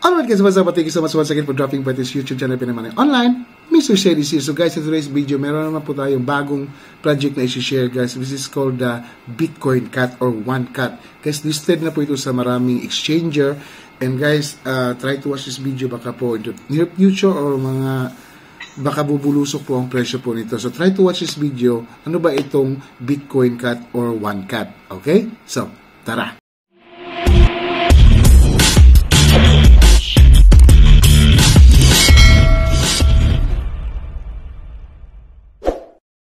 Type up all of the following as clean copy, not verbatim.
Alright guys, what's up? Thank you so much once again for dropping by this YouTube channel Pinamoney Online. Mr. Shady here. So guys, in today's video, meron naman po tayong bagong project na i-share guys. This is called the Bitcoin Cat or One Cat. Guys, listed na po ito sa maraming exchanger. And guys, try to watch this video baka po in the near future or mga baka bubulusok po ang presyo po nito. So try to watch this video. Ano ba itong Bitcoin Cat or One Cat? Okay? So, tara!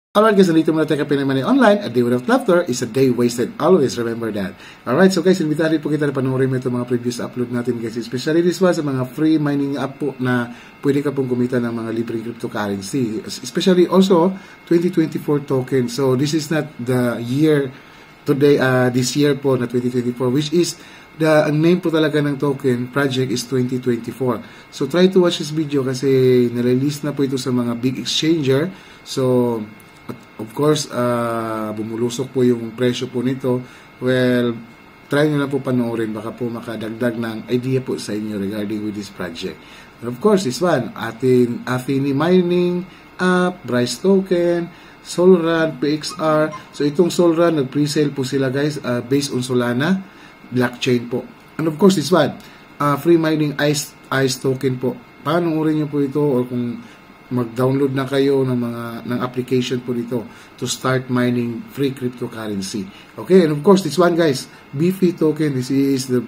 Alright guys, nandito muna tayo Pinamoney Online. A day without laughter is a day wasted. Always remember that. Alright, so guys, invitahin po kita na panoorin mo itong mga previous upload natin guys. Especially this one sa mga free mining app po na pwede ka pong kumita ng mga libreng cryptocurrency. Especially also 2024 token. So this is not the year today, this year po na 2024, which is ang name po talaga ng token project is 2024. So try to watch this video kasi nirelease na po ito sa mga big exchanger. So of course, bumulusok po yung presyo po nito. Well, try nyo lang po panoorin. Baka po makadagdag ng idea po sa inyo regarding with this project. And of course, this one, Athene Mining, Bryce Token, Solran, PXR. So, itong Solran, nag-presale po sila guys, based on Solana, blockchain po. And of course, this one, free mining ICE token po. Panoorin nyo po ito or kung mag-download na kayo ng application po dito to start mining free cryptocurrency. Okay, and of course, this one guys, BFI token, this is the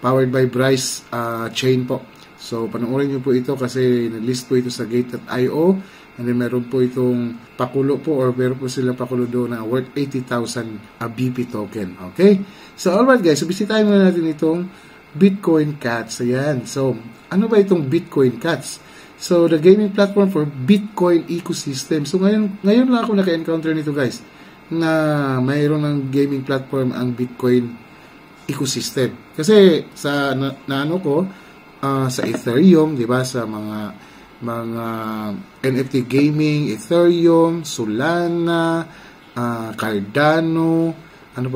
powered by Bryce chain po. So, panoorin nyo po ito kasi nag-list po ito sa Gate.io and then meron po itong pakulo po or meron po sila pakulo doon na worth 80,000 BFI token. Okay? So, alright guys, so bisitahin muna natin itong Bitcoin Cats. Ayan. So, ano ba itong Bitcoin Cats? So, the gaming platform for Bitcoin ecosystem. So, ngayon lang ako naka-encounter nito guys, na mayroon ng gaming platform ang Bitcoin ecosystem. Kasi, sa naano ko, sa Ethereum, di ba, sa mga NFT gaming, Ethereum, Solana, Cardano, ano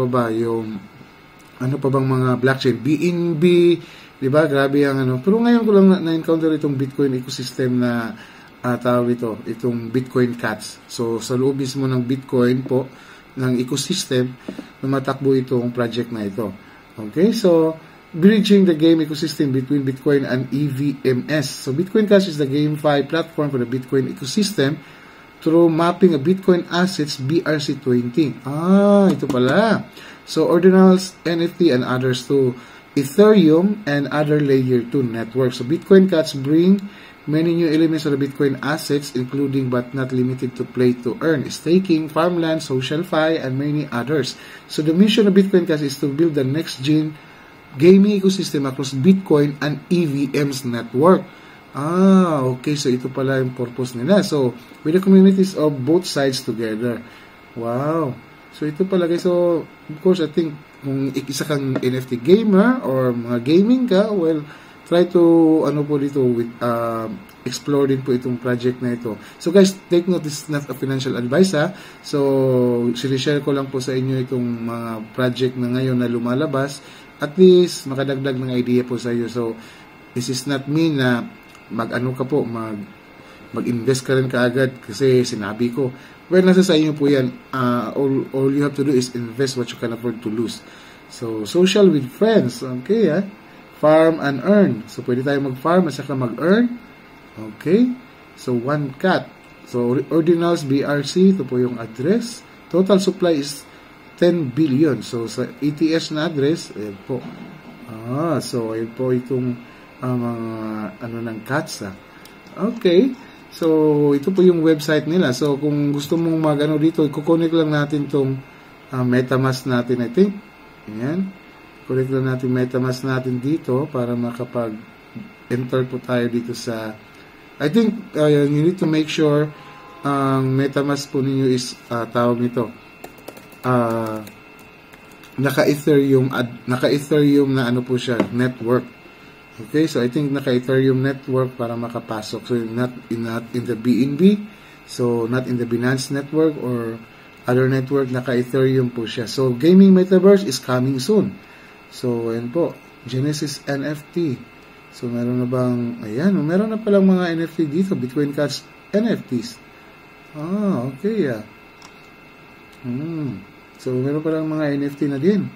pa bang mga blockchain, BNB, diba? Grabe ang ano. Pero ngayon ko lang na-encounter itong Bitcoin ecosystem na tawag ito, itong Bitcoin Cats. So, sa loob mismo ng Bitcoin po, ng ecosystem, lumatakbo itong project na ito. Okay? So, bridging the game ecosystem between Bitcoin and EVMS. So, Bitcoin Cats is the GameFi platform for the Bitcoin ecosystem through mapping a Bitcoin assets BRC20. Ito pala. So, ordinals, NFT, and others to Ethereum and other layer 2 networks. So Bitcoin Cats bring many new elements of the Bitcoin assets, including but not limited to play to earn, staking, farmland, social fi, and many others. So the mission of Bitcoin Cats is to build the next gen gaming ecosystem across Bitcoin and EVM's network. Okay. So ito pala yung purpose nila. So with the communities of both sides together. Wow. So ito pala guys. So of course I think kung isa kang NFT gamer or mga gaming ka, well, try to, po dito, with, explore din po itong project na ito. So guys, take note, this is not a financial advice ha. So, sinishare ko lang po sa inyo itong mga project na ngayon na lumalabas. At least, makadagdag ng idea po sa iyo. So, this is not mean na mag-invest ka rin kaagad kasi sinabi ko. Well, nasa sa inyo po yan. All you have to do is invest what you can afford to lose. So, social with friends. Okay, farm and earn. So, pwede tayo mag-farm at saka mag-earn. Okay. So, One Cat. So, ordinals BRC. Ito po yung address. Total supply is 10 billion. So, sa ETS na address, ayan po. So, ayan po itong ng cats. Okay. So, ito po yung website nila. So, kung gusto mong mag-ano dito, i-connect lang natin itong MetaMask natin, I think. Ayan. Connect lang natin MetaMask natin dito para makapag-enter po tayo dito sa... I think, you need to make sure ang MetaMask po ninyo is, tawag nito, naka-Ethereum na ano po siya, network. Okay, so I think naka-Ethereum network para makapasok. So, not in the BNB. So, not in the Binance network or other network. Naka-Ethereum po siya. So, gaming metaverse is coming soon. So, ayan po. Genesis NFT. So, meron na bang, ayan, meron na palang mga NFT dito, Bitcoin Cash NFTs. Okay, So, meron palang mga NFT na din.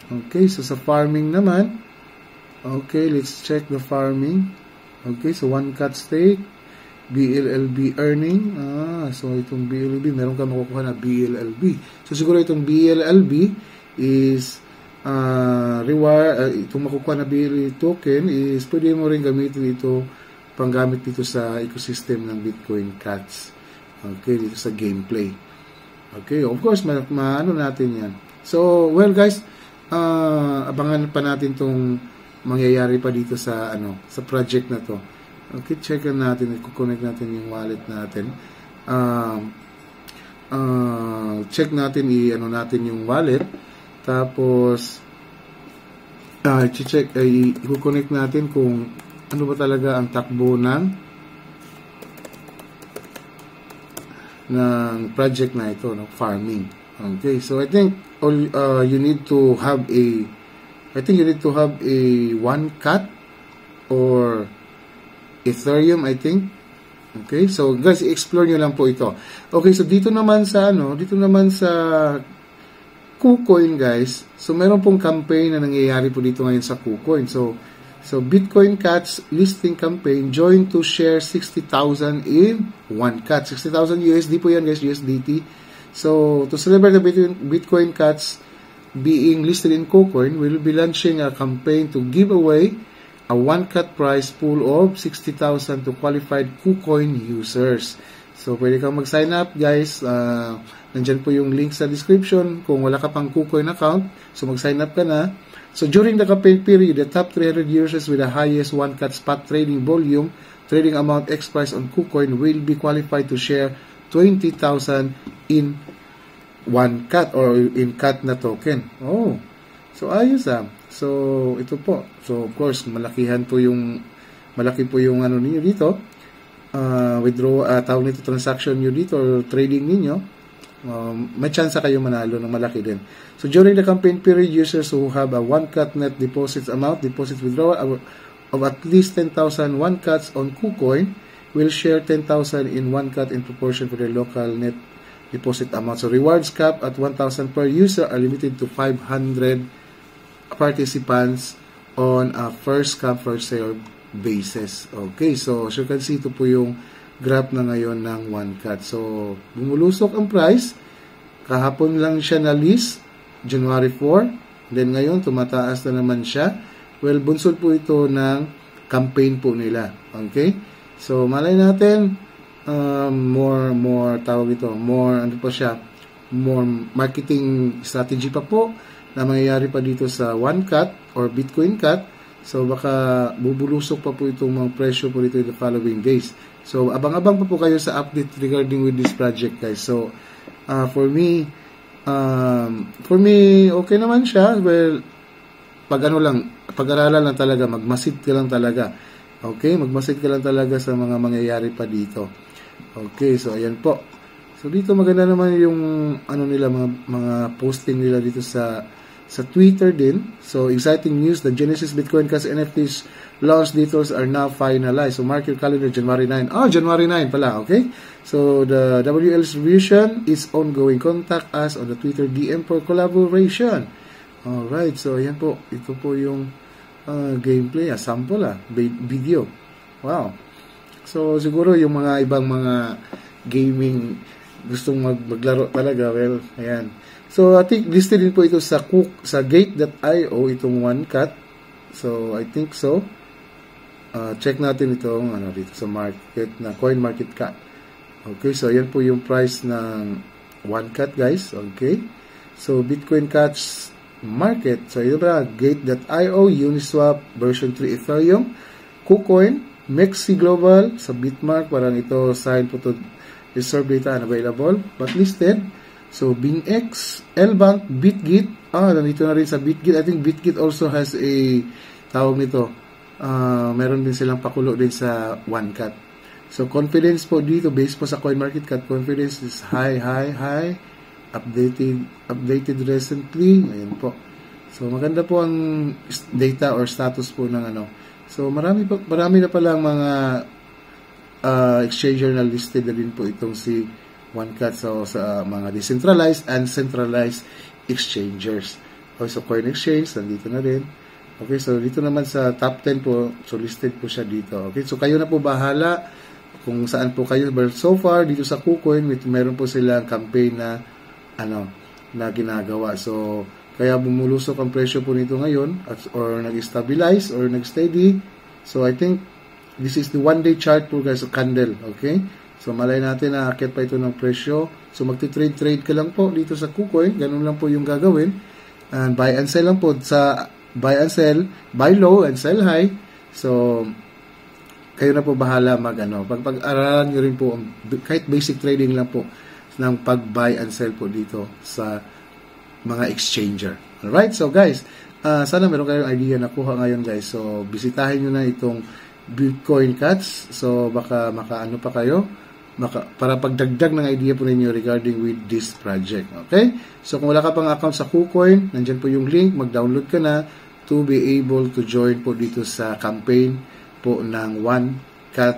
Okay, so sa farming naman, okay, let's check the farming. Okay, so 1 cat stake, BLLB earning. So itong BLLB, meron ka makukuha na BLLB. So siguro itong BLLB is itong makukuha na BLLB token is pwede mo rin gamitin ito panggamit dito sa ecosystem ng Bitcoin Cats. Okay, dito sa gameplay. Okay, of course, maano natin yan. So, well guys, abangan pa natin tong mangyayari pa dito sa sa project na to. Okay, check natin, i-connect natin yung wallet natin. Check natin natin yung wallet. Tapos i-check, i-connect natin kung ano ba talaga ang takbo ng project na ito, no, farming. Okay, so I think you need to have a 1 cat or Ethereum, I think. Okay, so guys, i-explore nyo lang po ito. Okay, so dito naman sa KuCoin, guys. So meron pong campaign na nangyayari po dito ngayon sa KuCoin. So Bitcoin Cats listing campaign, join to share 60,000 in 1 cat. 60,000 USD po yan, guys, USDT. So to celebrate the Bitcoin Cats being listed in KuCoin, we'll be launching a campaign to give away a 1 cat prize pool of 60,000 to qualified KuCoin users. So, pwede kang mag-sign up, guys. Nandyan po yung link sa description. Kung wala ka pang KuCoin account, so mag-sign up ka na. So, during the campaign period, the top 300 users with the highest 1 cat spot trading volume, trading amount X price on KuCoin will be qualified to share 20,000 in 1 cat or in cat na token. So ayos So ito po. So of course, malaki po yung ninyo dito. Tawag nito transaction nyo dito or trading ninyo. May chance kayo manalo ng malaki din. So during the campaign period, users who have a 1 cat net deposit withdrawal of at least 10,000 1 cats on KuCoin will share 10,000 in 1 cat in proportion to their local net deposit amount. So rewards cap at 1,000 per user are limited to 500 participants on a first come first serve basis. Okay, so as you can see, ito po yung graph na ngayon ng 1 cat. So bumulusok ang price. Kahapon lang siya na list, January 4. Then ngayon tumataas na naman siya. Well, bunsod po ito ng campaign po nila. Okay, so malay natin more marketing strategy pa po na mangyayari pa dito sa 1 cat or Bitcoin cat. So baka bubulusok pa po itong mga presyo po dito in the following days. So abang-abang pa po kayo sa update regarding with this project, guys. So for me okay naman siya. Well, pag-aralan lang talaga, magmasid ka lang talaga. Okay, magmasid ka lang talaga sa mga mangyayari pa dito. Okay, so ayan po. So dito maganda naman yung nila, mga posting nila dito sa Twitter din. So exciting news, the Genesis Bitcoin Cash NFTs launch details are now finalized. So mark your calendar, January 9. January 9 pala, okay? So the WL distribution is ongoing. Contact us on the Twitter DM for collaboration. Alright, so ayan po. Ito po yung gameplay, sample video. Wow. So siguro yung mga ibang mga gaming gustong maglaro talaga, well, ayan. So I think listed din po ito sa Gate.io, itong 1 cat. So I think so. Check natin itong dito sa market na Coin Market Cap. Okay, so ayan po yung price ng 1 cat, guys. Okay. So Bitcoin Cats Market. So ito ba, Gate.io, Uniswap version 3 Ethereum, KuCoin, Mexi Global, sa Bitmark, parang ito sign po to reserve data unavailable, but listed. So BingX, Lbank, Bitgit, nandito na rin sa Bitgit. I think Bitgit also has a tawag nito, meron din silang pakulo din sa 1 cat. So confidence po dito, based po sa CoinMarketCap, confidence is high, updated recently. Ayan po. So maganda po ang data or status po ng So, marami na palang mga exchanger na listed na din po itong si OneCat sa mga decentralized and centralized exchangers. Okay, so Coin Exchange, nandito na rin. Okay, so dito naman sa top 10 po, so listed po siya dito. Okay, so kayo na po bahala kung saan po kayo. But so far, dito sa KuCoin, meron po silang campaign na na ginagawa. So, kaya bumulusok ang presyo po nito ngayon or nag-stabilize or nag-steady. So, I think this is the one-day chart po guys, so candle. Okay? So, malay natin na akit pa ito ng presyo. So, magti-trade ka lang po dito sa KuCoin. Ganun lang po yung gagawin. And buy and sell lang po. Sa buy and sell, buy low and sell high. So, kayo na po bahala pag-aralan nyo rin po, kahit basic trading lang po, ng pag-buy and sell po dito sa mga exchanger. Alright? So, guys, sana meron kayong idea na kuha ngayon, guys. So, bisitahin nyo na itong Bitcoin Cats. So, baka makaano pa kayo para pagdagdag ng idea po ninyo regarding with this project. Okay? So, kung wala ka pang account sa KuCoin, nandyan po yung link. Mag-download ka na to be able to join po dito sa campaign po ng OneCat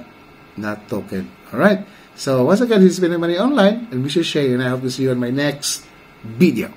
na token. Alright? So, once again, this is Pinoy Money Online, and we share, and I hope to see you on my next video.